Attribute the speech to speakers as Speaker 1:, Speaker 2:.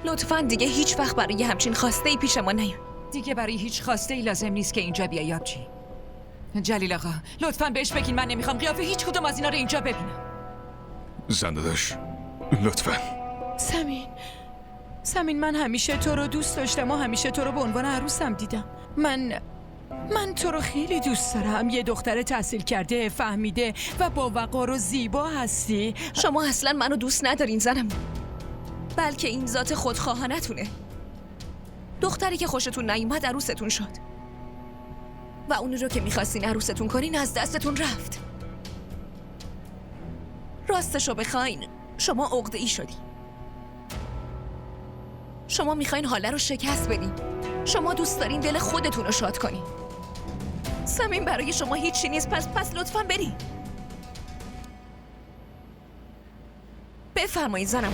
Speaker 1: لطفاً دیگه هیچ وقت برای همچین خواسته ای پیش ما نیاین.
Speaker 2: دیگه برای هیچ خواسته ای لازم نیست که اینجا بیای آبجی. جلیل آقا لطفاً بهش بگین من نمیخوام قیافه هیچ کدوم از اینا رو اینجا ببینم.
Speaker 3: زنداداش لطفاً.
Speaker 4: سمین من همیشه تو رو دوست داشتم و همیشه تو رو به عنوان عروسم دیدم. من تو رو خیلی دوست دارم. یه دختر تحصیل کرده، فهمیده و با وقار و زیبا هستی.
Speaker 1: شما اصلاً منو دوست ندارین زنم، بلکه این ذات خودخواهانتونه. دختری که خوشتون نیومد عروستون شد و اونی رو که میخواستین عروستون کنین از دستتون رفت. راستشو بخواین شما عقده‌ای شدی. شما میخواین حاله رو شکست بدین. شما دوست دارین دل خودتون رو شاد کنین. صمیم برای شما هیچی نیست. پس لطفاً برین. بفرمایید زنم.